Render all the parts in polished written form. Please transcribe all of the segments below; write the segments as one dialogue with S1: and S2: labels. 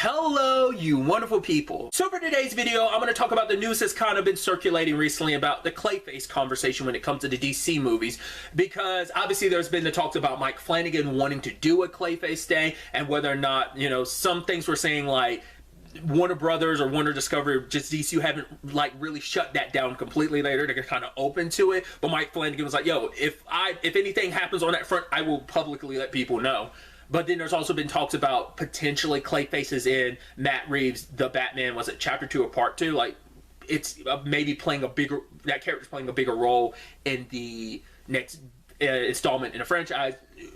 S1: Hello, you wonderful people. So for today's video, I'm going to talk about the news that's kind of been circulating recently about the Clayface conversation when it comes to the DC movies, because obviously there's been the talks about Mike Flanagan wanting to do a Clayface day, and whether or not, you know, some things were saying like Warner Brothers or Warner Discovery, just DCU haven't like really shut that down completely later. They're kind of open to it, but Mike Flanagan was like, yo, if anything happens on that front, I will publicly let people know. But then there's also been talks about potentially Clayface's in Matt Reeves' The Batman, was it Chapter 2 or Part 2? Like, it's maybe playing a bigger, that character's playing a bigger role in the next installment in a franchise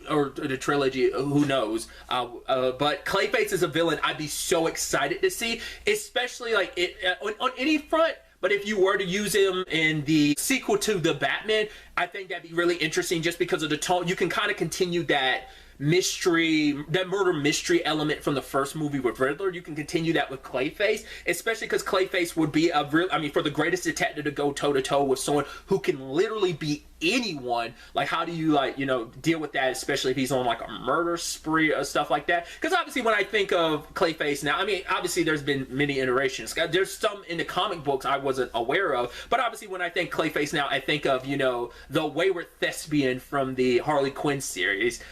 S1: or the trilogy, who knows. But Clayface is a villain I'd be so excited to see, especially like on any front. But if you were to use him in the sequel to The Batman, I think that'd be really interesting just because of the tone. You can kind of continue that mystery, that murder mystery element from the first movie with Riddler. You can continue that with Clayface, especially because Clayface would be a real, I mean, for the greatest detective to go toe to toe with someone who can literally be anyone, like how do you, like, you know, deal with that, especially if he's on like a murder spree or stuff like that? Because obviously when I think of Clayface now, I mean, obviously there's been many iterations. There's some in the comic books I wasn't aware of, but obviously when I think Clayface now, I think of, you know, the wayward thespian from the Harley Quinn series.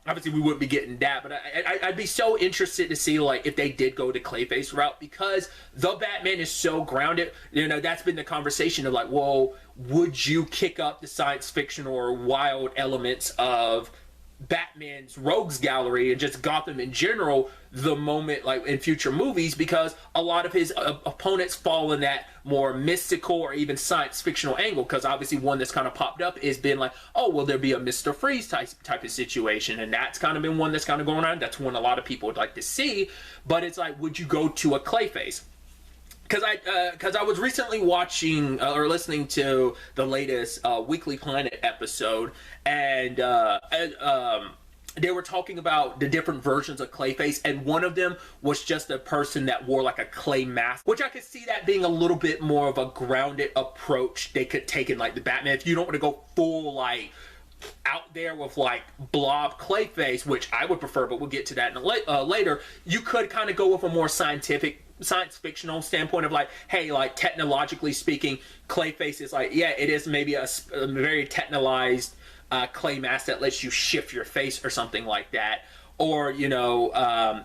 S1: Obviously we wouldn't be getting that, but I'd be so interested to see like if they did go the Clayface route, because the Batman is so grounded. You know, that's been the conversation of like, well, would you kick up the science fiction or wild elements of Batman's rogues gallery and just Gotham in general the moment, like in future movies, because a lot of his opponents fall in that more mystical or even science fictional angle. Because obviously one that's kind of popped up is been like, oh, will there be a Mr. Freeze type of situation? And that's kind of been one that's kind of going on. That's one a lot of people would like to see. But it's like, would you go to a Clayface? Because I was recently watching or listening to the latest Weekly Planet episode, and they were talking about the different versions of Clayface, and one of them was just a person that wore like a clay mask, which I could see that being a little bit more of a grounded approach they could take in like the Batman. If you don't want to go full like out there with like blob Clayface, which I would prefer, but we'll get to that in later, you could kind of go with a more science fictional standpoint of like, hey, like technologically speaking, Clayface is like, yeah, it is maybe a very technologized clay mask that lets you shift your face or something like that. Or, you know,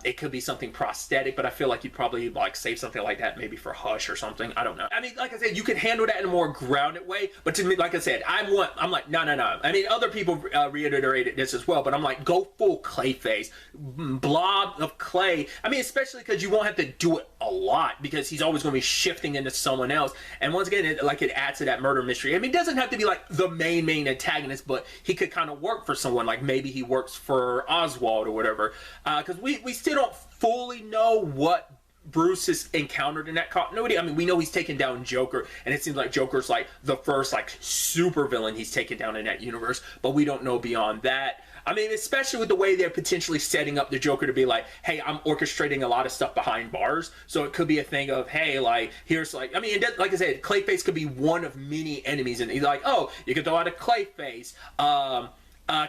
S1: it could be something prosthetic, but I feel like you'd probably like save something like that maybe for Hush or something. I don't know. I mean, like I said, you can handle that in a more grounded way, but to me, like I said, I'm like, no. I mean, other people reiterated this as well, but I'm like, go full Clayface, blob of clay. I mean, especially because you won't have to do it a lot, because he's always going to be shifting into someone else. And once again, it adds to that murder mystery. I mean, it doesn't have to be like the main antagonist, but he could kind of work for someone. Like maybe he works for Oswald or whatever, because we still don't fully know what Bruce has encountered in that continuity. I mean, we know he's taken down Joker, and it seems like Joker's like the first like super villain he's taken down in that universe, but we don't know beyond that. I mean, especially with the way they're potentially setting up the Joker to be like, hey, I'm orchestrating a lot of stuff behind bars. So it could be a thing of, hey, like, here's like, I mean, like I said, Clayface could be one of many enemies. And he's like, oh, you could throw out a Clayface,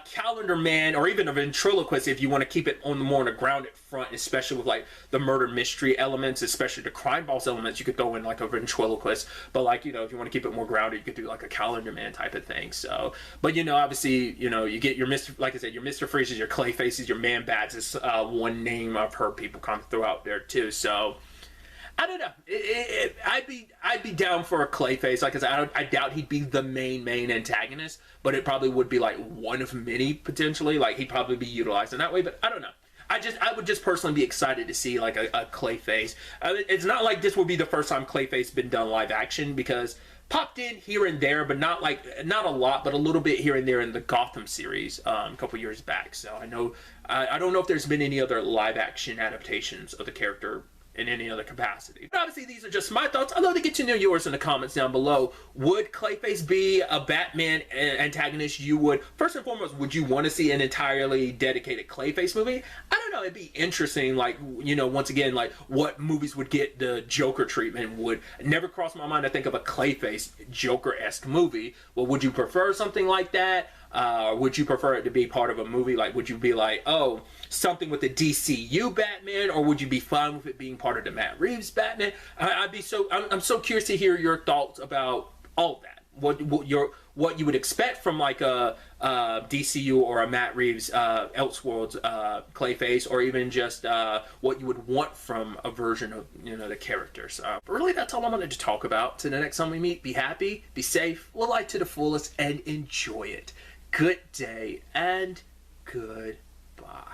S1: Calendar Man, or even a ventriloquist if you want to keep it on the more on a grounded front, especially with like the murder mystery elements, especially the crime boss elements. You could throw in like a ventriloquist, but like, you know, if you want to keep it more grounded, you could do like a Calendar Man type of thing. So, but you know, obviously, you know, you get your Mr. like I said, your Mr. Freezes, your Clayfaces, your Man Bats is one name I've heard people kind of throw out there too. So I don't know. I'd be down for a Clayface. Like I said, I doubt he'd be the main antagonist, but it probably would be like one of many potentially. Like he'd probably be utilized in that way, but I don't know. I would just personally be excited to see like a Clayface. It's not like this will be the first time Clayface been done live action, because popped in here and there, but not a lot, but a little bit here and there in the Gotham series a couple years back. So I know I don't know if there's been any other live action adaptations of the character in any other capacity. But obviously these are just my thoughts. I'd love to get to know yours in the comments down below. Would Clayface be a Batman antagonist you would, first and foremost, would you want to see an entirely dedicated Clayface movie? I don't know, it'd be interesting, like, you know, once again, like what movies would get the Joker treatment. Would never cross my mind to think of a Clayface Joker-esque movie. Well, would you prefer something like that? Would you prefer it to be part of a movie? Like, would you be like, oh, something with the DCU Batman, or would you be fine with it being part of the Matt Reeves Batman? I'm so curious to hear your thoughts about all that. What you would expect from like a DCU or a Matt Reeves Elseworlds Clayface, or even just what you would want from a version of the characters. But really, that's all I wanted to talk about. To the next time we meet, be happy, be safe, live life to the fullest, and enjoy it. Good day and goodbye.